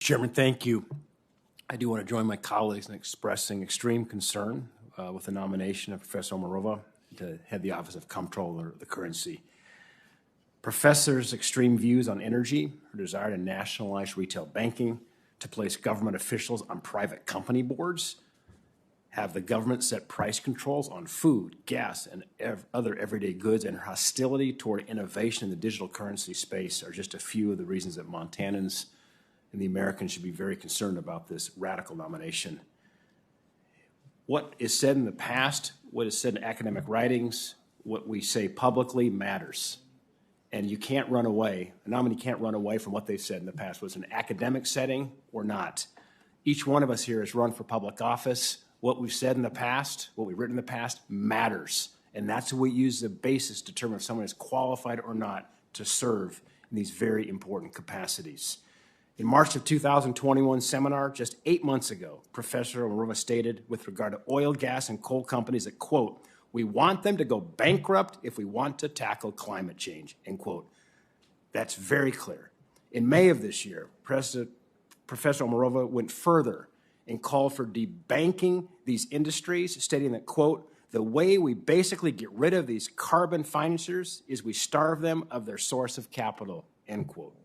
Chairman, thank you. I do want to join my colleagues in expressing extreme concern with the nomination of Professor Omarova to head the Office of Comptroller of the Currency. Professor's extreme views on energy, her desire to nationalize retail banking, to place government officials on private company boards, have the government set price controls on food, gas, and other everyday goods, and her hostility toward innovation in the digital currency space are just a few of the reasons that Montanans and the Americans should be very concerned about this radical nomination. What is said in the past, what is said in academic writings, what we say publicly matters. And you can't run away, a nominee can't run away from what they've said in the past, whether it's an academic setting or not. Each one of us here has run for public office. What we've said in the past, what we've written in the past matters. And that's what we use as a basis to determine if someone is qualified or not to serve in these very important capacities. In March of 2021 seminar, just 8 months ago, Professor Omarova stated with regard to oil, gas, and coal companies that, quote, "We want them to go bankrupt if we want to tackle climate change," end quote. That's very clear. In May of this year, Professor Omarova went further and called for debanking these industries, stating that, quote, "The way we basically get rid of these carbon financiers is we starve them of their source of capital," end quote.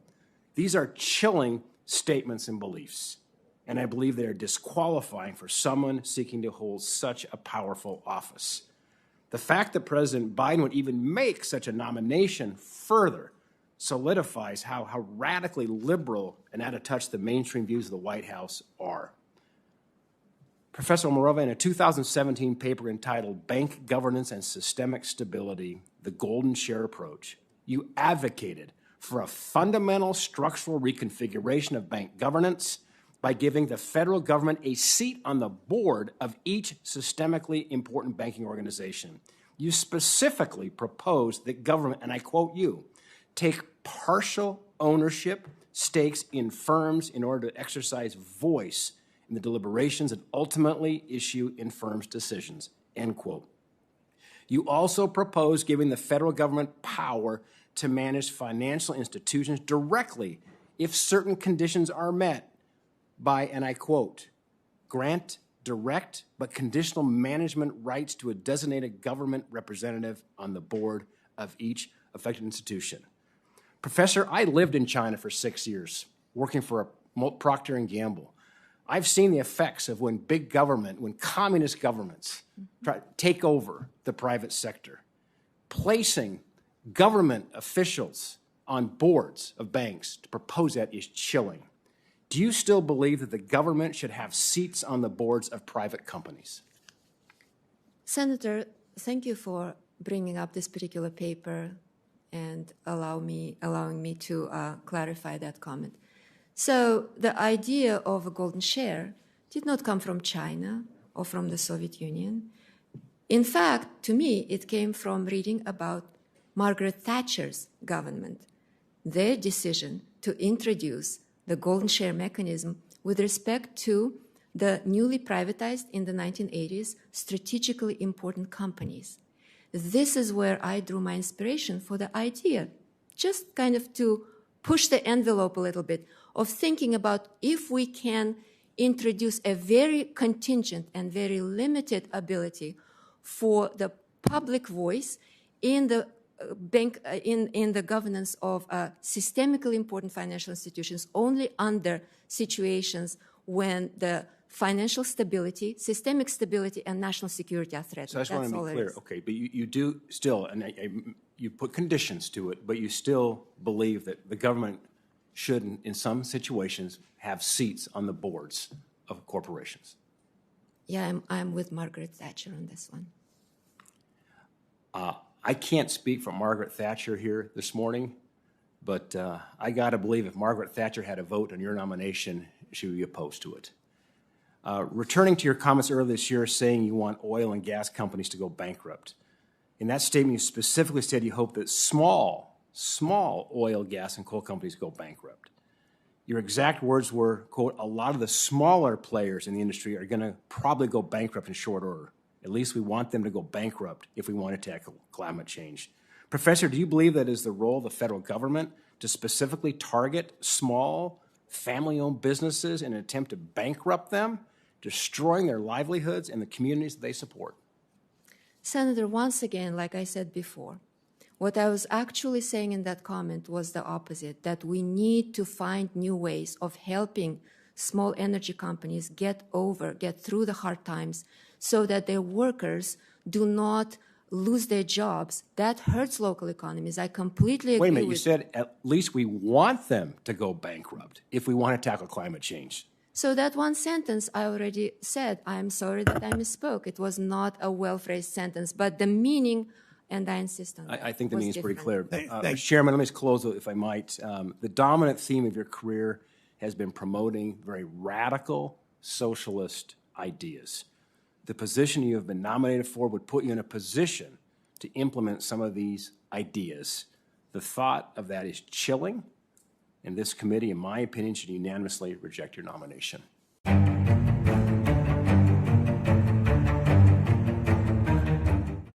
These are chilling statements and beliefs, and I believe they are disqualifying for someone seeking to hold such a powerful office. The fact that President Biden would even make such a nomination further solidifies how radically liberal and out of touch the mainstream views of the White House are. Professor Omarova, in a 2017 paper entitled "Bank Governance and Systemic Stability, the Golden Share Approach," you advocated for a fundamental structural reconfiguration of bank governance by giving the federal government a seat on the board of each systemically important banking organization. You specifically proposed that government, and I quote you, "take partial ownership stakes in firms in order to exercise voice in the deliberations and ultimately issue in firms' decisions," end quote. You also proposed giving the federal government power to manage financial institutions directly if certain conditions are met by, and I quote, "grant direct but conditional management rights to a designated government representative on the board of each affected institution." Professor, I lived in China for 6 years, working for Procter & Gamble. I've seen the effects of when big government, when communist governments try to take over the private sector. Placing government officials on boards of banks to propose that is chilling. Do you still believe that the government should have seats on the boards of private companies? Senator, thank you for bringing up this particular paper and allowing me to clarify that comment. So the idea of a golden share did not come from China or from the Soviet Union. In fact, to me, it came from reading about Margaret Thatcher's government, their decision to introduce the golden share mechanism with respect to the newly privatized in the 1980s strategically important companies. This is where I drew my inspiration for the idea, just kind of to push the envelope a little bit, of thinking about if we can introduce a very contingent and very limited ability for the public voice in the in the governance of systemically important financial institutions only under situations when the financial stability, systemic stability, and national security are threatened. So I just want to be clear, okay, but you do still, and you put conditions to it, but you still believe that the government should, in some situations, have seats on the boards of corporations. Yeah, I'm with Margaret Thatcher on this one. I can't speak for Margaret Thatcher here this morning, but I got to believe if Margaret Thatcher had a vote on your nomination, she would be opposed to it. Returning to your comments earlier this year saying you want oil and gas companies to go bankrupt. In that statement, you specifically said you hope that small oil, gas, and coal companies go bankrupt. Your exact words were, quote, "a lot of the smaller players in the industry are going to probably go bankrupt in short order. At least we want them to go bankrupt if we want to tackle climate change." Professor, do you believe that is the role of the federal government to specifically target small family-owned businesses in an attempt to bankrupt them, destroying their livelihoods and the communities that they support. Senator, once again, like I said before, what I was actually saying in that comment was the opposite, that we need to find new ways of helping small energy companies get through the hard times so that their workers do not lose their jobs. That hurts local economies. I completely agree with— Wait a minute, you said at least we want them to go bankrupt if we want to tackle climate change. So that one sentence I already said. I'm sorry that I misspoke. It was not a well-phrased sentence, but the meaning, and I insist on that, I think the was meaning is pretty clear. different. Mr. Chairman, let me just close, if I might. The dominant theme of your career has been promoting very radical socialist ideas. The position you have been nominated for would put you in a position to implement some of these ideas. The thought of that is chilling, and this committee, in my opinion, should unanimously reject your nomination.